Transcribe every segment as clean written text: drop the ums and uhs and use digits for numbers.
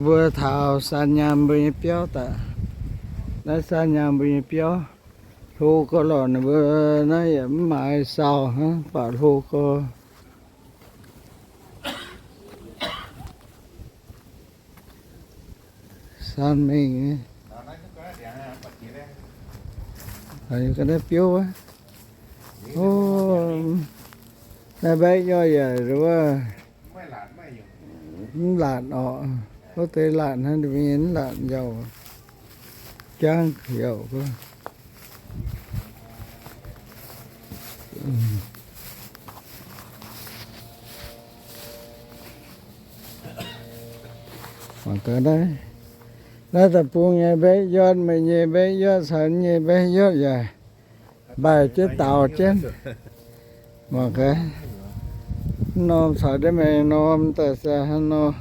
vừa thảo san nhàm bơi béo ta đã san nhàm bơi béo thu có lòn vừa nó yếm mãi sao hả bảo thu có san mình ấy cái đó béo á ô này bé do vậy rồi lạn họ có thể lạn hay miếng lạn dầu trang dầu cơ mà cái đấy nó tập trung nghe bé giót mày nghe bé giót sẵn nghe bé giót vậy bài chế tàu chứ mà cái nó sợ đấy mày nó tại sao nó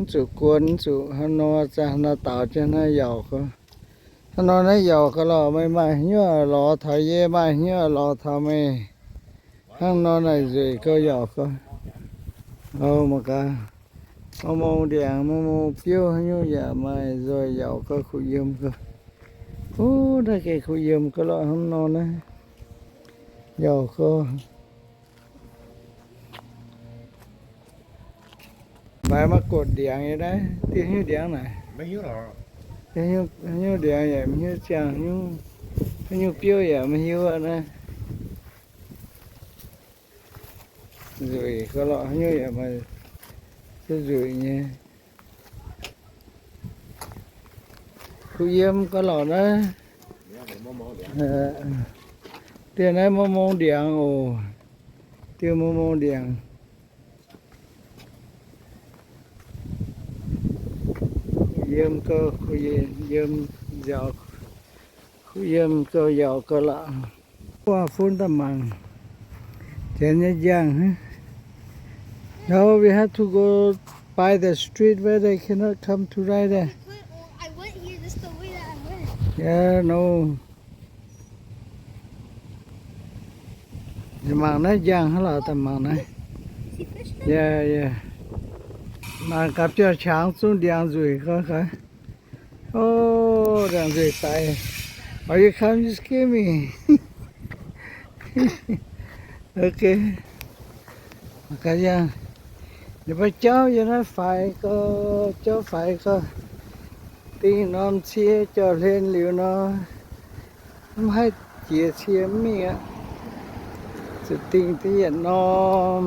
sự cuốn sự nó cha nó tạo cho nó giàu cơ nó giàu cái lò mày mày nhớ lò thời gian mày nhớ lò thà mày nó này gì cơ giàu cơ ô mà cái mô đèn mô phiếu như vậy mày rồi giàu cơ khu dâm cơ ô đây cái khu dâm cái lò không nó này giàu cơ bài mắc cột điện vậy đấy tiếng như điện này mấy hiếu rồi như điện vậy như chẳng như phiếu vậy mà hiếu vậy nè rồi cái lọ như vậy mà cái rủi nhé khu dâm cái lọ đó tiền này mô điện ồ tiêu mô điện dâm cơ khu dâm dạo khu dâm cơ dạo cơ lạ qua phun tầm măng trên nhà giang no we have to go by the street where they cannot come to right there I went here, this is the way that I went. yeah no măng này giang hay là tầm măng này See fish there? yeah yeah mà cặp cho sáng xuống điện rồi có cái oh điện rồi tại are you come you scare me okay cái giang nếu mà cháu cho nó phải có cháu phải có tin nó chia cho lên liệu nó không hay chia chia mi á sự tình thì nó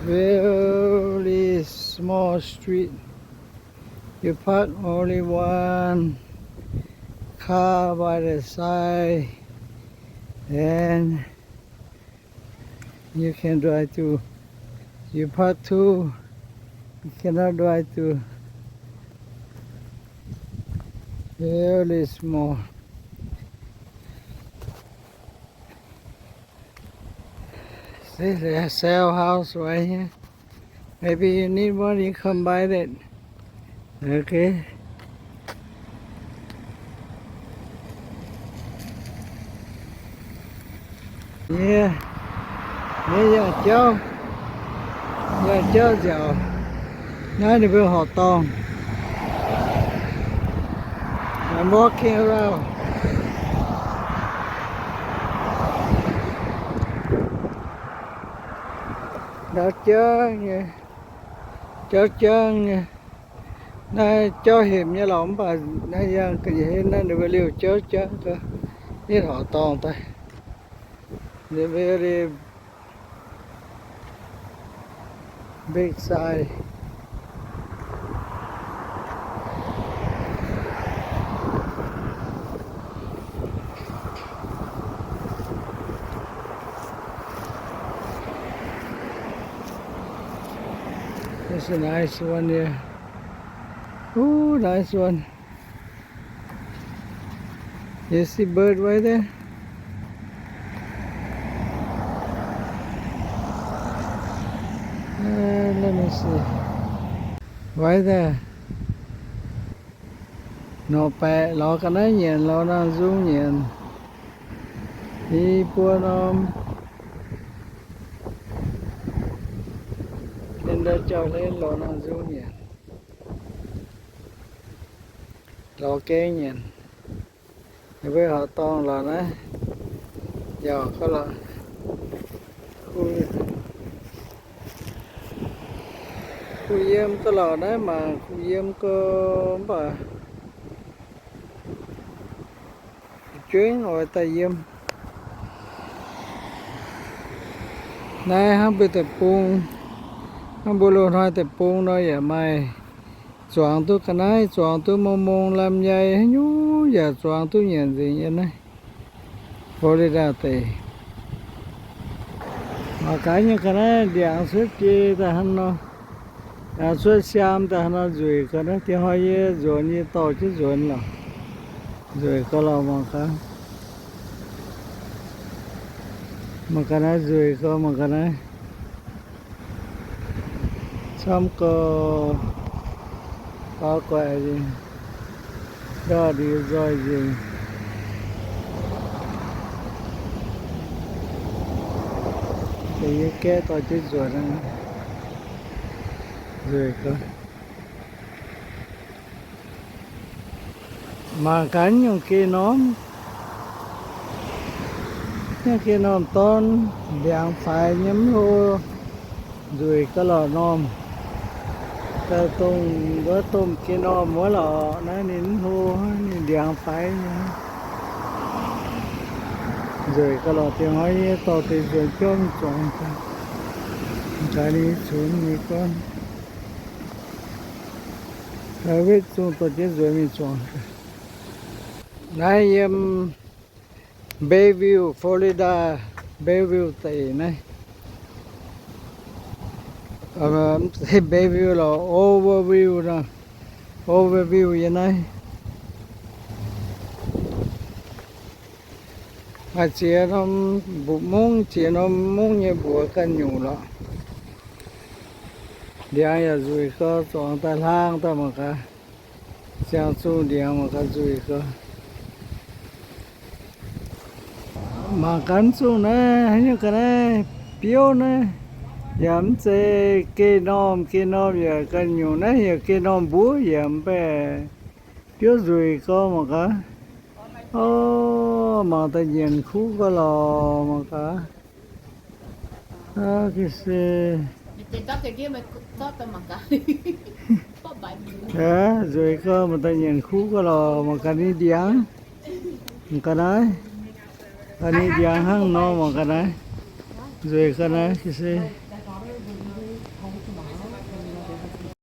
very small street you park only one car by the side and you can drive to you park two you cannot drive to very small see they sell house right here maybe you need one you come buy it okay yeah yeah cháu giàu nói đi với họ to I'm walking around đó chớ nha nó cho hiểm như lòng bà nó ra cái gì nó được liều chớ cơ biết họ to tay they very big size It's a nice one here. Oh, nice one. You see bird right there? Let me see. Right there. Nó bè, nó cái này nhìn, nó đang zoom nhìn. Đi buôn ôm. Nên đã cho lên nó đang zoom nhìn. lò kế nhìn với họ to là nó giờ có là khu khu diêm có lò đấy mà khu diêm có bà chuyến ngồi tay diêm này hắn bị tập trung hắn bù lô thôi tập trung nói vậy mày chọn tôi cái này chọn tôi mong mong làm vậy nhú giờ chọn tôi nhận gì như này Florida thì mà cái như cái này điện suốt kia ta hắn nó suốt xem ta hắn nó rồi cái đó thì hỏi rồi như to chứ rồi là rồi có lo mà cái này rồi có mà cái này xong có quẹ gì đó đi rồi gì thì cái to chứ rồi đó rồi có mà cái những kia nó những kia nó tôn điện phải nhắm hô rồi có lò nôm ta tung với tôm kia nó mỗi lò nó nín hô điện phải rồi có lò tiếng hỏi to thì rồi cho chọn cái đi xuống như con rồi biết xuống tôi chết rồi mình chọn này Bayview Florida Bayview tây này Bayview là overview đó overview vậy này mà chia nó muốn như bùa cân nhủ đó đi ai là rồi có chọn ta lang ta mà cả xem xuống đi mà cả rồi có mà cắn xuống này như cái này biểu này giảm chế cái nôm giờ cân nhủ này giờ cái nôm búa giảm về biểu rồi có mà cả mà ta nhìn khu có lò mà cả cái xe cái kia mày tốt tao mặc cả có bài rồi có mà ta nhìn khu có lò mà cả đi điáng cái đấy anh đi điáng hang nó mà cái đấy rồi cái đấy cái xe